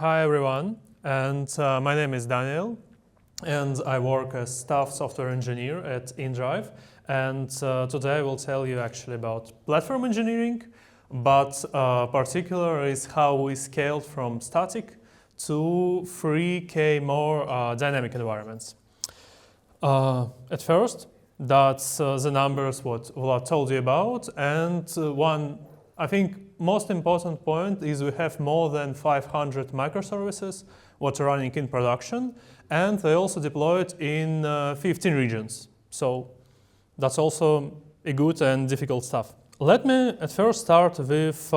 Hi everyone, and my name is Daniil, and I work as staff software engineer at inDrive. And today I will tell you actually about platform engineering, but particular is how we scaled from static to 3K more dynamic environments. At first, that's the numbers what Vlad told you about, and one, I think, most important point is we have more than 500 microservices what are running in production, and they also deployed in 15 regions. So that's also a good and difficult stuff. Let me at first start with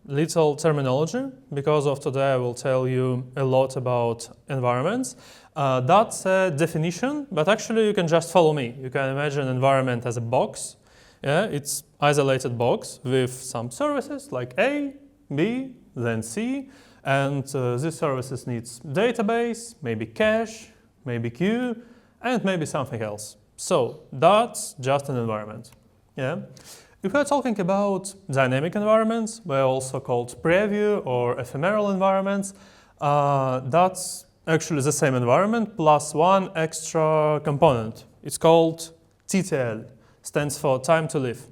little terminology, because of today I will tell you a lot about environments. That's a definition, but actually you can just follow me. You can imagine environment as a box. Yeah, it's isolated box with some services like A, B, then C, and these services needs database, maybe cache, maybe queue, and maybe something else. So that's just an environment. Yeah. If we're talking about dynamic environments, they're also called preview or ephemeral environments. That's actually the same environment plus one extra component. It's called TTL. Stands for time to live.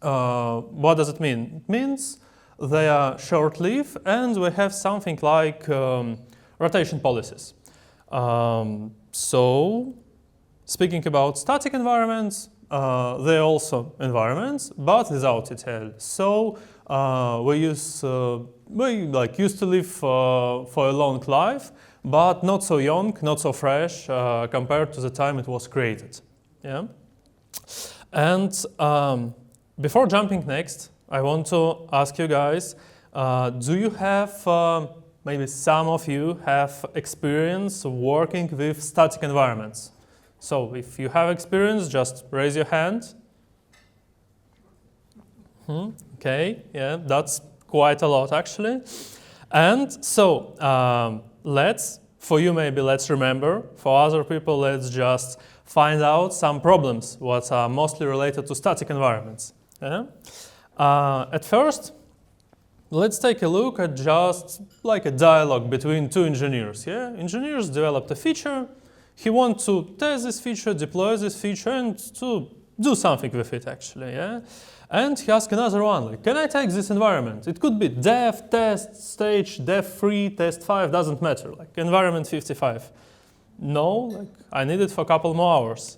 What does it mean? It means they are short-lived and we have something like rotation policies. So, speaking about static environments, they're also environments, but without TTL. So we used to live for a long life, but not so young, not so fresh compared to the time it was created. Yeah. And before jumping next, I want to ask you guys, do you have, maybe some of you have experience working with static environments? So if you have experience, just raise your hand. Okay, yeah, that's quite a lot actually. And so for you maybe let's remember, for other people let's just find out some problems what are mostly related to static environments. Yeah? At first, let's take a look at just like a dialogue between two engineers. Yeah? Engineers developed a feature, he wants to test this feature, deploy this feature, and to do something with it actually. Yeah? And he asks another one, like, can I take this environment? It could be dev, test, stage, dev 3, test 5, doesn't matter, like environment 55. No, like, I need it for a couple more hours.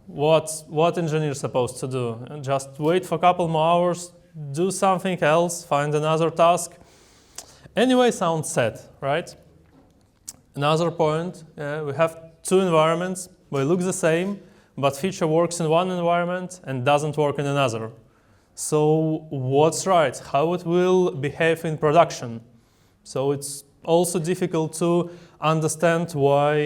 What engineer supposed to do? And just wait for a couple more hours, do something else, find another task. Anyway, sounds sad, right? Another point, we have two environments, they look the same, but feature works in one environment and doesn't work in another. So what's right? How it will behave in production? So it's also difficult to understand why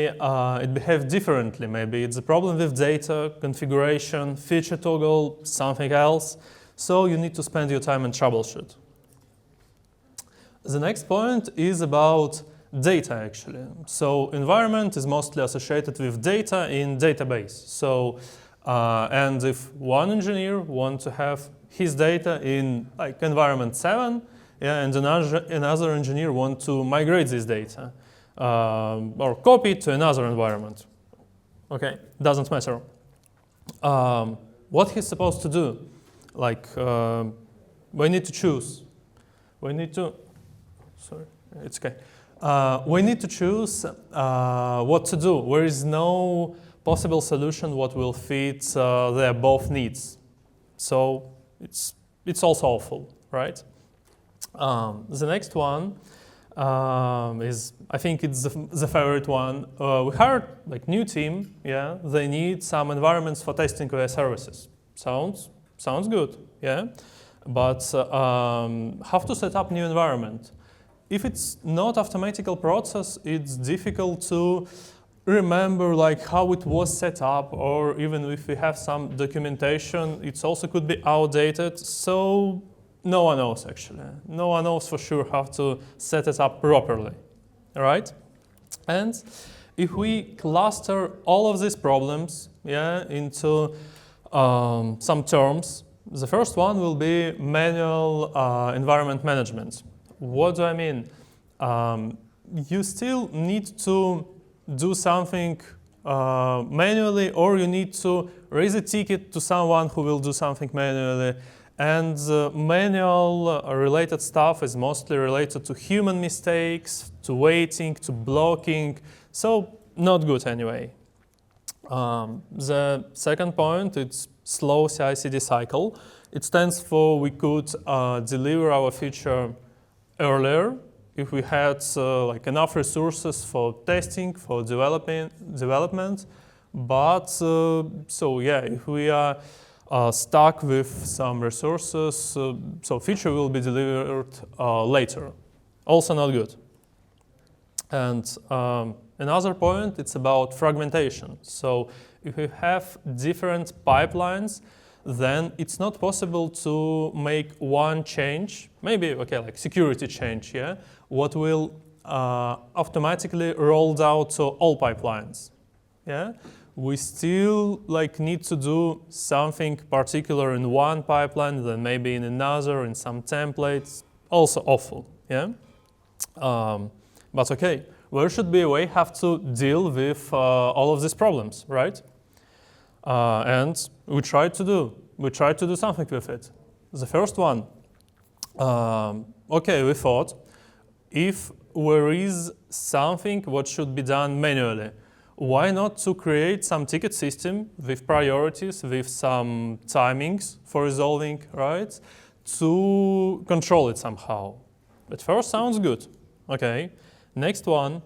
it behaves differently. Maybe it's a problem with data, configuration, feature toggle, something else. So you need to spend your time and troubleshoot. The next point is about data actually. So environment is mostly associated with data in database. So and if one engineer wants to have his data in like environment 7, yeah, and another engineer wants to migrate this data or copy it to another environment. Okay, doesn't matter. What he's supposed to do? Like, we need to choose. We need to, sorry, it's okay. We need to choose what to do. There is no possible solution what will fit their both needs. So it's also awful, right? The next one is, I think it's the favorite one. We hired like new team, yeah, they need some environments for testing their services. Sounds good, yeah? But how to set up new environment? If it's not automatical process, it's difficult to remember like how it was set up, or even if we have some documentation, it also could be outdated. So no one knows actually. No one knows for sure how to set it up properly, all right? And if we cluster all of these problems, yeah, into some terms, the first one will be manual environment management. What do I mean? You still need to do something manually, or you need to raise a ticket to someone who will do something manually. And manual related stuff is mostly related to human mistakes, to waiting, to blocking. So not good anyway. The second point, it's slow CI/CD cycle. It stands for we could deliver our feature earlier if we had like enough resources for testing, for development. But so yeah, if we are stuck with some resources, so feature will be delivered later. Also not good. And another point, it's about fragmentation. So if we have different pipelines, then it's not possible to make one change, maybe, okay, like security change, yeah, what will automatically rolled out to all pipelines, yeah? We still like need to do something particular in one pipeline, then maybe in another, in some templates, also awful, yeah? But okay, there should be a way how to deal with all of these problems, right? And we tried to do something with it. The first one, okay, we thought if there is something what should be done manually, why not to create some ticket system with priorities, with some timings for resolving, right? To control it somehow. At first sounds good, okay. Next one,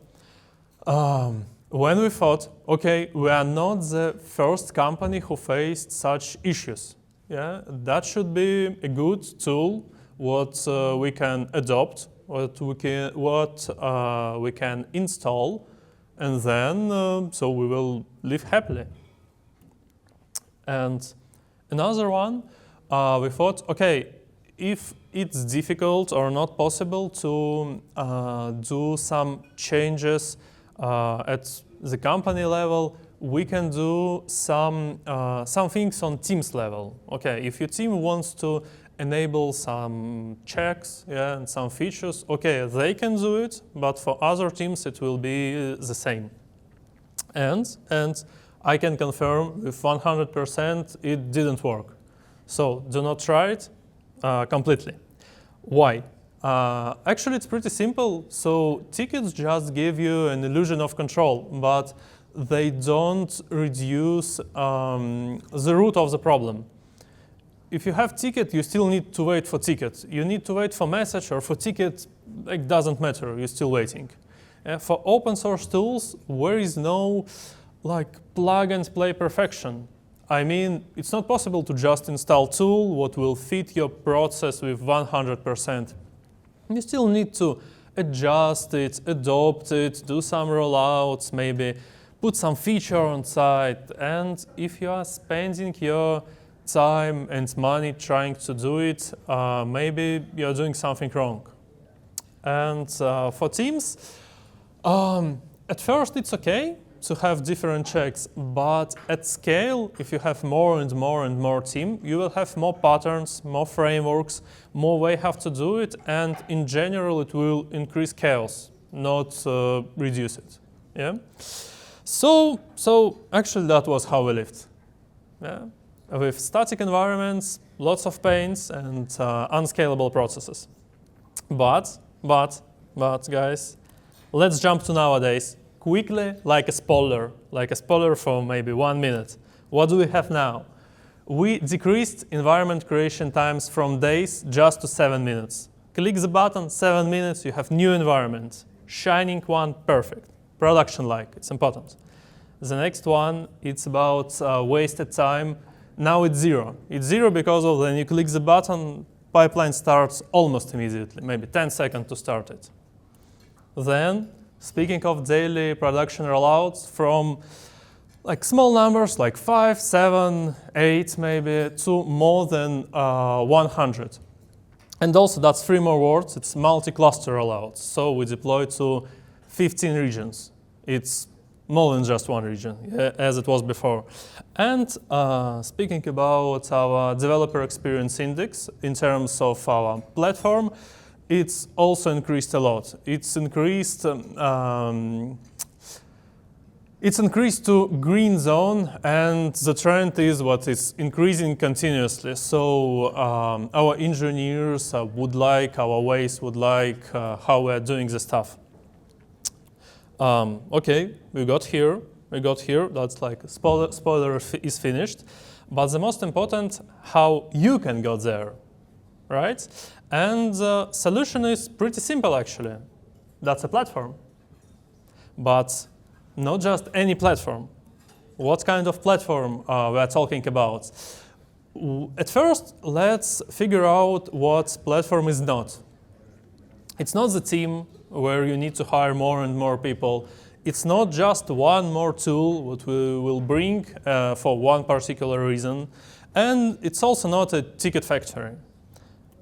when we thought, okay, we are not the first company who faced such issues. Yeah, that should be a good tool what we can adopt, what we can install, and then so we will live happily. And another one, we thought, okay, if it's difficult or not possible to do some changes at the company level, we can do some things on teams level. Okay, if your team wants to enable some checks, yeah, and some features, okay, they can do it, but for other teams it will be the same. And I can confirm with 100% it didn't work. So do not try it completely. Why? Actually, it's pretty simple. So tickets just give you an illusion of control, but they don't reduce the root of the problem. If you have ticket, you still need to wait for ticket. You need to wait for message or for ticket, it doesn't matter, you're still waiting. For open source tools, there is no like plug and play perfection. I mean, it's not possible to just install tool what will fit your process with 100%. You still need to adjust it, adopt it, do some rollouts, maybe put some feature on site. And if you are spending your time and money trying to do it, maybe you're doing something wrong. And for teams, at first it's okay to have different checks, but at scale, if you have more and more and more team, you will have more patterns, more frameworks, more way how to do it, and in general it will increase chaos, not reduce it. Yeah. So actually that was how we lived. Yeah. With static environments, lots of pains and unscalable processes. But guys, let's jump to nowadays. Quickly, like a spoiler for maybe 1 minute. What do we have now? We decreased environment creation times from days just to 7 minutes. Click the button, 7 minutes, you have new environment. Shining one, perfect. Production-like, it's important. The next one, it's about wasted time. Now it's zero. It's zero because of when you click the button, pipeline starts almost immediately, maybe 10 seconds to start it. Then, speaking of daily production rollouts, from like small numbers like 5, 7, 8 maybe, to more than 100. And also that's 3 more words, it's multi-cluster rollouts. So we deploy to 15 regions. It's more than just one region, as it was before. And speaking about our developer experience index in terms of our platform, it's also increased a lot. It's increased to green zone, and the trend is what is increasing continuously. So our engineers would like, our ways would like how we are doing the stuff. Okay, we got here. That's like spoiler is finished. But the most important, how you can get there, right? And the solution is pretty simple, actually. That's a platform. But not just any platform. What kind of platform we are talking about? At first, let's figure out what platform is not. It's not the team where you need to hire more and more people. It's not just one more tool that we will bring for one particular reason. And it's also not a ticket factory.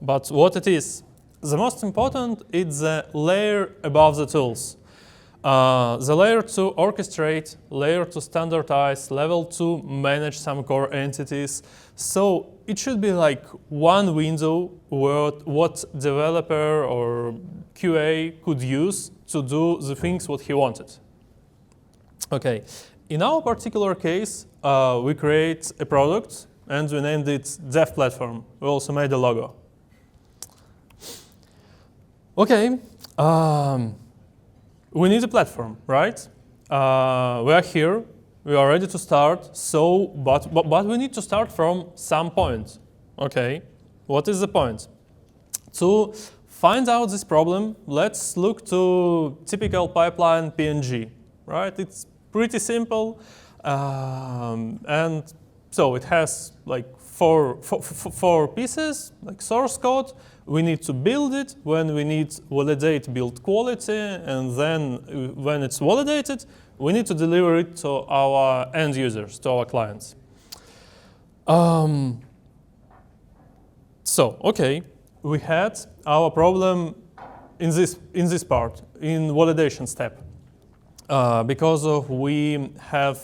But what it is, the most important is the layer above the tools. The layer to orchestrate, layer to standardize, level to manage some core entities. So it should be like one window what developer or QA could use to do the things what he wanted. Okay, in our particular case, we create a product and we named it Dev Platform. We also made a logo. Okay. We need a platform, right? We are here, we are ready to start, but we need to start from some point. Okay, what is the point? To find out this problem, let's look to typical pipeline PNG, right? It's pretty simple, and so it has like four pieces, like source code. We need to build it. When we need validate build quality, and then when it's validated, we need to deliver it to our end users, to our clients. So, okay, we had our problem in this part, in validation step, because we have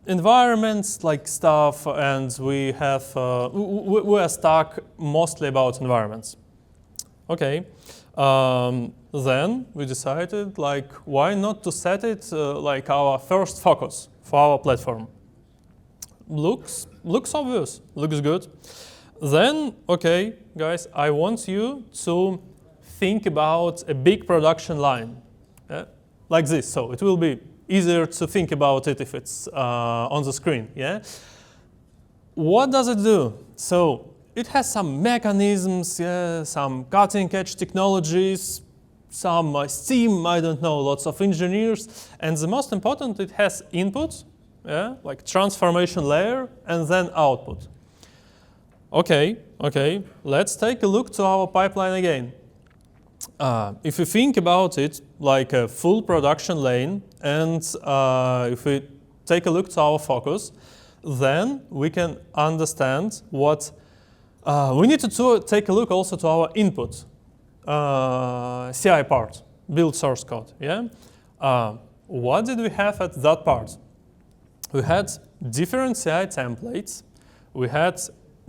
environments like stuff, and we are stuck mostly about environments. Okay, then we decided like why not to set it like our first focus for our platform. Looks obvious, looks good. Then, okay, guys, I want you to think about a big production line, like this. So it will be easier to think about it if it's on the screen, yeah? What does it do? So it has some mechanisms, yeah, some cutting-edge technologies, some Steam, I don't know, lots of engineers, and the most important, it has input, yeah, like transformation layer, and then output. Okay, let's take a look to our pipeline again. If you think about it like a full production lane, and if we take a look to our focus, then we can understand what we need to take a look also to our input CI part, build source code. Yeah, what did we have at that part? We had different CI templates, we had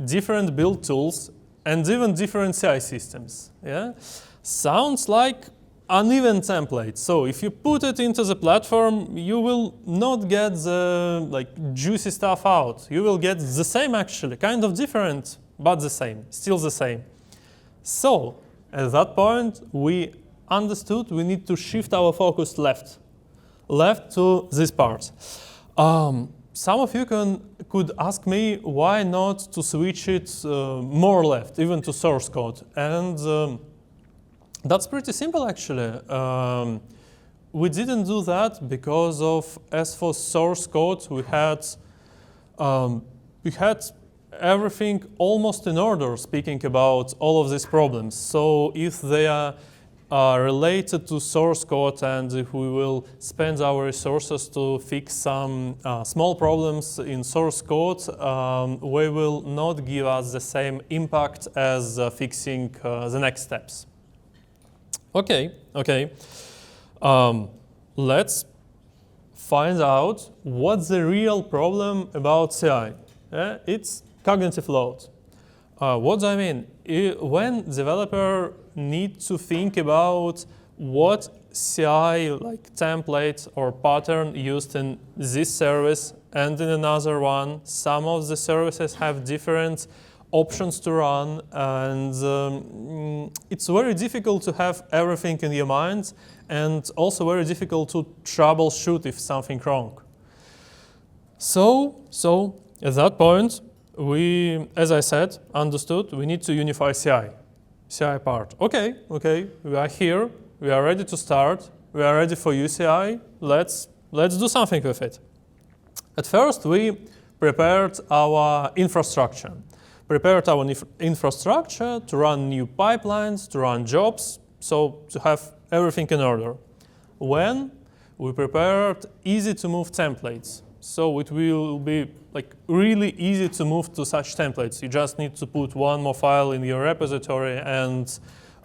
different build tools, and even different CI systems. Yeah. Sounds like uneven template. So if you put it into the platform, you will not get the juicy stuff out. You will get the same actually, kind of different, but the same, still the same. So at that point, we understood we need to shift our focus left to this part. Some of you could ask me why not to switch it more left, even to source code, and that's pretty simple actually. We didn't do that because of, as for source code, we had everything almost in order, speaking about all of these problems. So if they are related to source code, and if we will spend our resources to fix some small problems in source code, we will not give us the same impact as fixing the next steps. Okay. Let's find out what's the real problem about CI. It's cognitive load. What do I mean? When developer need to think about what CI like template or pattern used in this service and in another one, some of the services have different options to run, and it's very difficult to have everything in your mind, and also very difficult to troubleshoot if something wrong. So at that point, we, as I said, understood we need to unify CI part. Okay, we are here, we are ready to start, we are ready for UCI, let's do something with it. At first, we prepared our infrastructure. Infrastructure to run new pipelines, to run jobs, so to have everything in order. When we prepared easy to move templates, so it will be like really easy to move to such templates. You just need to put one more file in your repository, and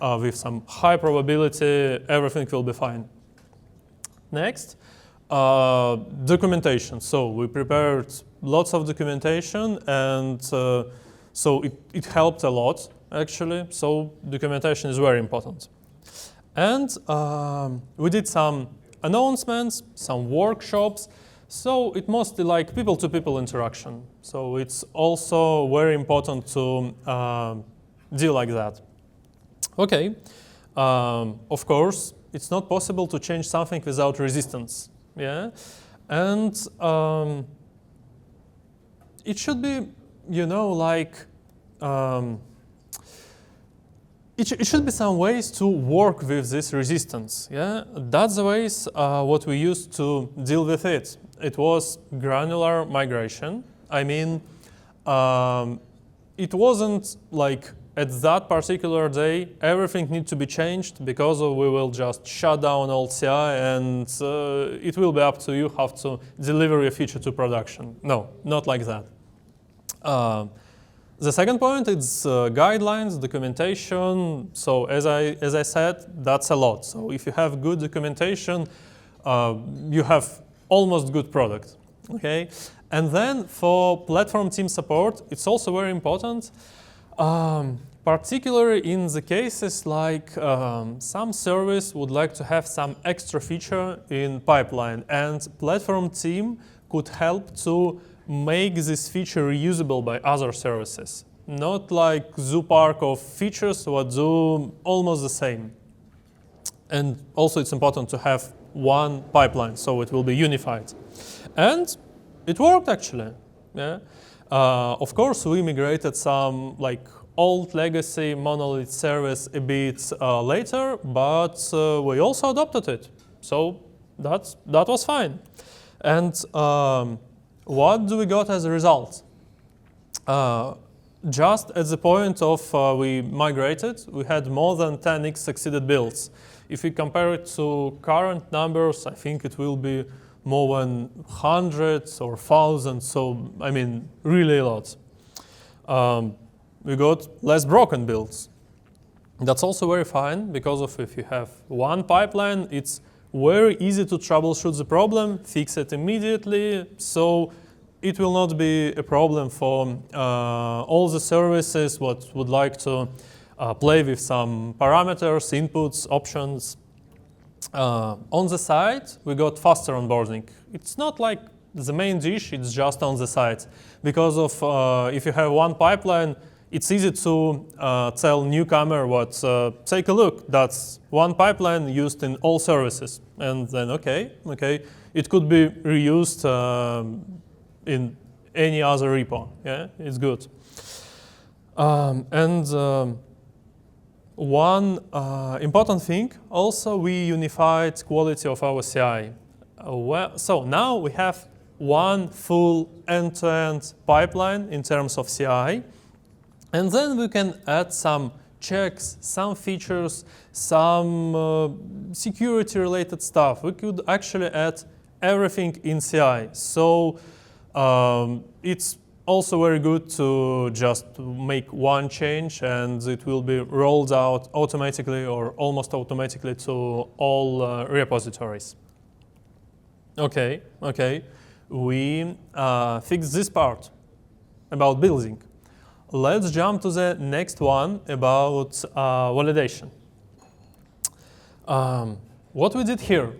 with some high probability, everything will be fine. Next, documentation. So we prepared lots of documentation, and so it helped a lot, actually. So documentation is very important. And we did some announcements, some workshops. So it mostly like people-to-people interaction. So it's also very important to deal like that. Okay. Of course, it's not possible to change something without resistance. Yeah. And it should be, you know, like it should be some ways to work with this resistance. Yeah, that's the ways what we used to deal with it. It was granular migration. I mean, it wasn't like at that particular day everything needs to be changed because we will just shut down all CI and it will be up to you how to deliver your feature to production. No, not like that. The second point is guidelines, documentation. So as I said, that's a lot. So if you have good documentation, you have almost good product. Okay, and then for platform team support, it's also very important, particularly in the cases like some service would like to have some extra feature in pipeline, and platform team could help to make this feature reusable by other services. Not like zoo park of features what do almost the same. And also it's important to have one pipeline, so it will be unified. And it worked actually. Yeah. Of course, we migrated some like old legacy monolith service a bit later, but we also adopted it. So that was fine. And what do we got as a result? Just at the point of we migrated, we had more than 10x succeeded builds. If we compare it to current numbers, I think it will be more than hundreds or thousands. So, I mean, really a lot. We got less broken builds. That's also very fine because of if you have one pipeline, it's very easy to troubleshoot the problem, fix it immediately. So it will not be a problem for all the services what would like to play with some parameters, inputs, options. On the side, we got faster onboarding. It's not like the main dish, it's just on the side. Because of if you have one pipeline, it's easy to tell newcomer what, take a look, that's one pipeline used in all services. And then, okay, it could be reused in any other repo. Yeah, it's good. One important thing, also we unified quality of our CI. So now we have one full end-to-end pipeline in terms of CI, and then we can add some checks, some features, some security-related stuff. We could actually add everything in CI. So it's also very good to just make one change and it will be rolled out automatically or almost automatically to all repositories. Okay, we fixed this part about building. Let's jump to the next one about validation. What we did here,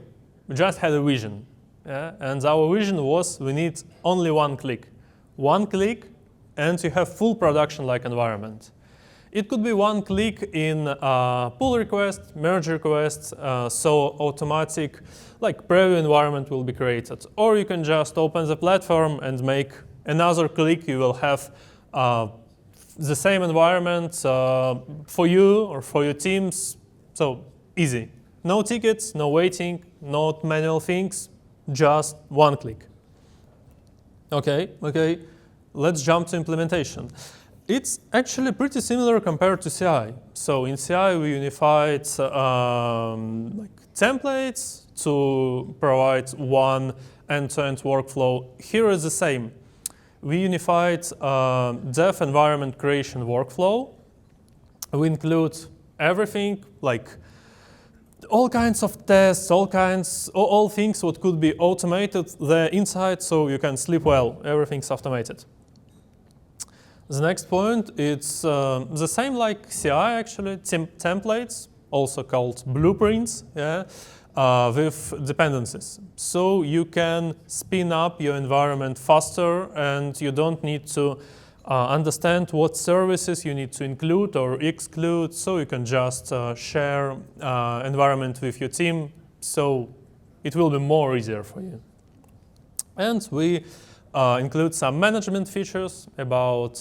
we just had a vision. Yeah? And our vision was we need only one click. One click and you have full production-like environment. It could be one click in pull request, merge request, so automatic like preview environment will be created. Or you can just open the platform and make another click. You will have the same environment for you or for your teams. So easy. No tickets, no waiting, no manual things, just one click. Okay. Let's jump to implementation. It's actually pretty similar compared to CI. So in CI we unified like templates to provide one end-to-end workflow. Here is the same. We unified dev environment creation workflow. We include everything like all kinds of tests, all things what could be automated there inside, so you can sleep well. Everything's automated. The next point, it's the same like CI actually, templates, also called blueprints, yeah, with dependencies. So you can spin up your environment faster and you don't need to understand what services you need to include or exclude, so you can just share environment with your team, so it will be more easier for you. And we include some management features about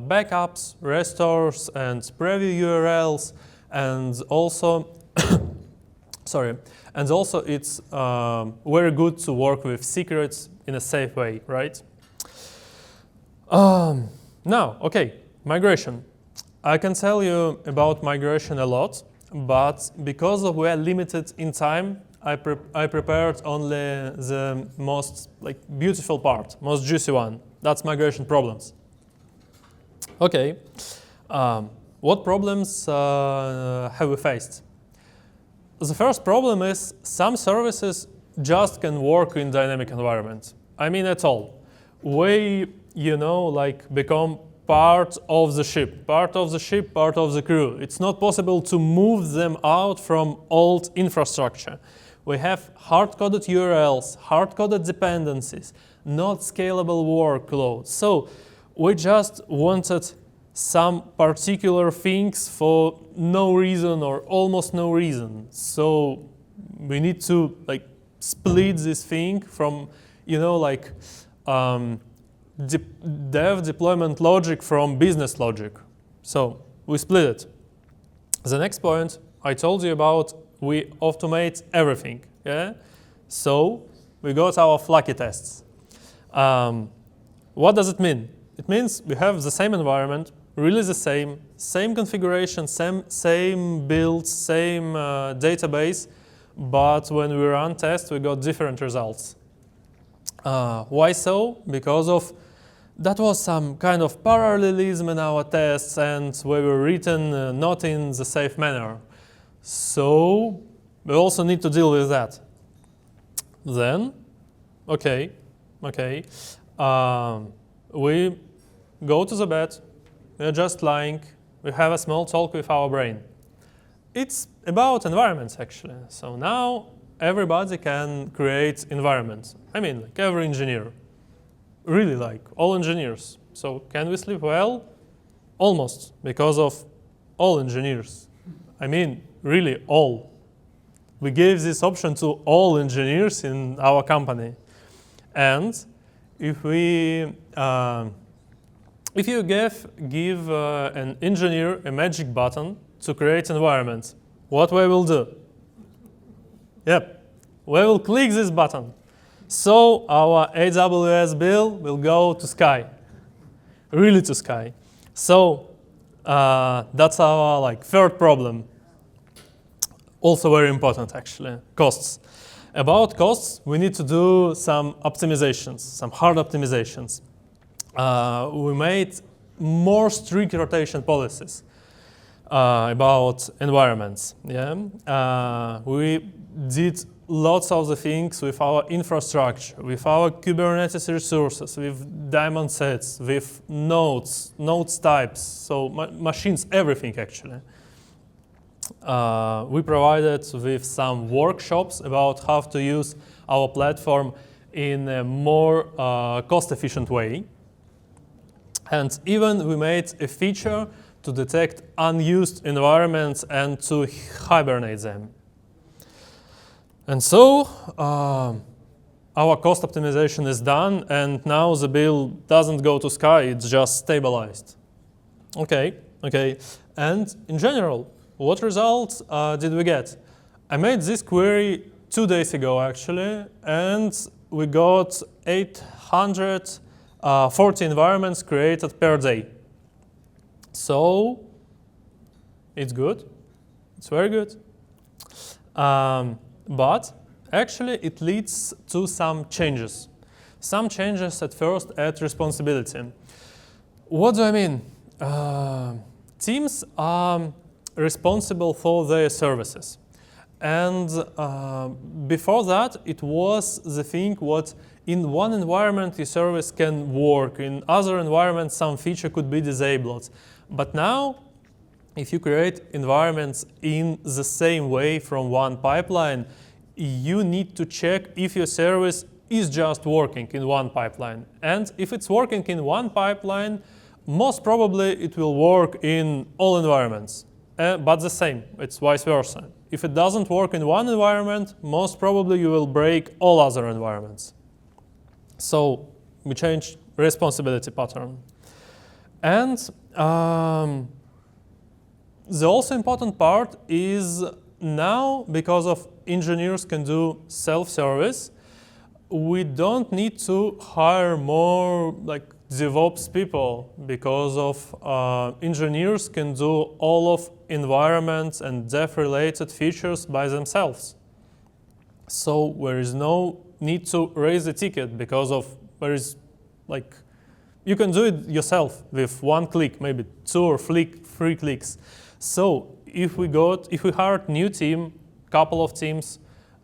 backups, restores, and preview URLs, and also, it's very good to work with secrets in a safe way, right? Now, okay, migration. I can tell you about migration a lot, but because we are limited in time, I prepared only the most beautiful part, most juicy one. That's migration problems. Okay, what problems have we faced? The first problem is some services just can work in dynamic environment. I mean at all. We, become part of the ship, part of the crew. It's not possible to move them out from old infrastructure. We have hard-coded URLs, hard-coded dependencies, not scalable workloads. So we just wanted some particular things for no reason or almost no reason. So we need to split this thing from, dev deployment logic from business logic. So we split it. The next point I told you about, we automate everything. Yeah? So we got our Flaky tests. What does it mean? It means we have the same environment, really the same configuration, same builds, same database, but when we run tests, we got different results. Why so? Because that was some kind of parallelism in our tests, and we were written not in the safe manner. So we also need to deal with that. Then, okay, we go to the bed, we're just lying, we have a small talk with our brain. It's about environments actually. So now everybody can create environments. I mean, every engineer. Really all engineers. So can we sleep well? Almost, because of all engineers. I mean, really all. We gave this option to all engineers in our company. And if you give an engineer a magic button to create environment, what we will do? Yep, we will click this button. So our AWS bill will go to sky, really to sky. So that's our third problem. Also very important actually, costs. About costs, we need to do some optimizations, some hard optimizations. We made more strict rotation policies about environments. Yeah? We did lots of the things with our infrastructure, with our Kubernetes resources, with daemon sets, with nodes types, so machines, everything actually. We provided with some workshops about how to use our platform in a more cost-efficient way. And even we made a feature to detect unused environments and to hibernate them. And so our cost optimization is done, and now the bill doesn't go to sky, it's just stabilized. Okay. And in general, what results did we get? I made this query 2 days ago actually, and we got 840 environments created per day. So it's good, it's very good. But actually it leads to some changes. Some changes at first at responsibility. What do I mean? Teams are responsible for their services. And before that, it was the thing what in one environment the service can work, in other environments some feature could be disabled. But now, if you create environments in the same way from one pipeline, you need to check if your service is just working in one pipeline. And if it's working in one pipeline, most probably it will work in all environments. But the same, it's vice versa. If it doesn't work in one environment, most probably you will break all other environments. So we changed responsibility pattern. And the also important part is now, because of engineers can do self-service, we don't need to hire more like DevOps people, because of engineers can do all of environments and dev-related features by themselves. So there is no need to raise a ticket, because of there is like you can do it yourself with one click, maybe 2 or 3 clicks. So if we hired new team, couple of teams,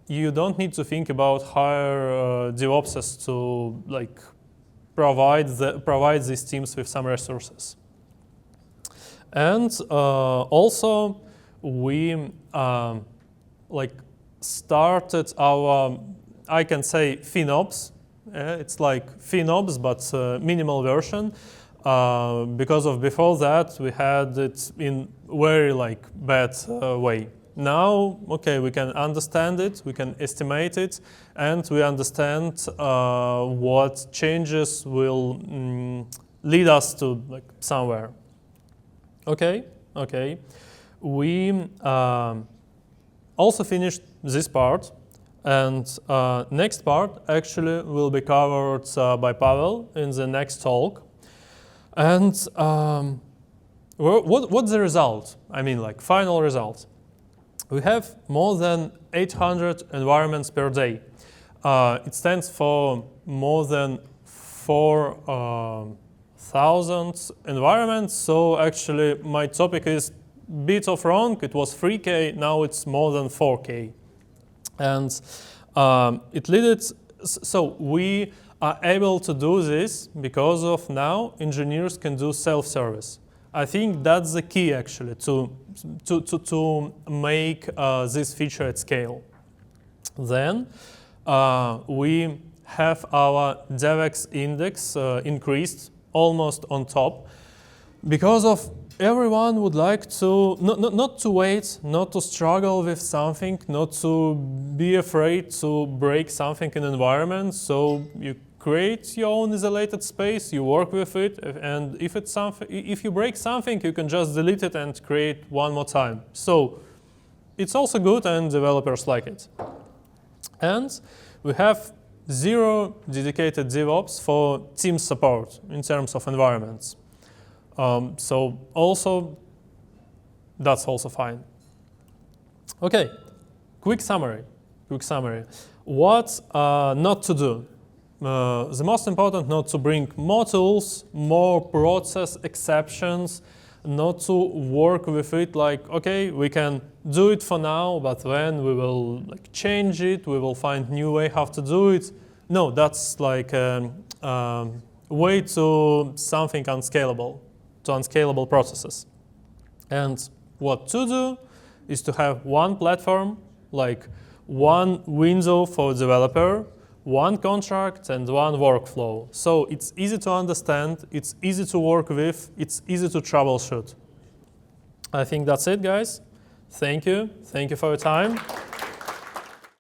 you don't need to think about hire DevOps to like provide these teams with some resources. And also we started our, I can say, FinOps. It's like FinOps, but minimal version. Because of before that, we had it in very bad way. Now, okay, we can understand it, we can estimate it, and we understand what changes will lead us to somewhere. Okay. We also finished this part, and next part actually will be covered by Pavel in the next talk. And what's the result? I mean, final result. We have more than 800 environments per day. It stands for more than 4,000 environments. So actually, my topic is a bit of wrong. It was 3K, now it's more than 4K. And it led so we are able to do this because of now engineers can do self-service. I think that's the key actually to make this feature at scale. Then we have our DevEx index increased almost on top, because of everyone would like to not to wait, not to struggle with something, not to be afraid to break something in environment. So you create your own isolated space, you work with it, and if you break something, you can just delete it and create one more time. So it's also good, and developers like it. And we have 0 dedicated DevOps for team support in terms of environments. So also, that's also fine. Okay, quick summary. What not to do? The most important, not to bring more tools, more process exceptions, not to work with it like, okay, we can do it for now, but then we will like change it, we will find new way how to do it. No, that's like way to something unscalable, to unscalable processes. And what to do is to have one platform, like one window for developer, one contract, and one workflow. So it's easy to understand, it's easy to work with, it's easy to troubleshoot. I think that's it, guys. Thank you. Thank you for your time.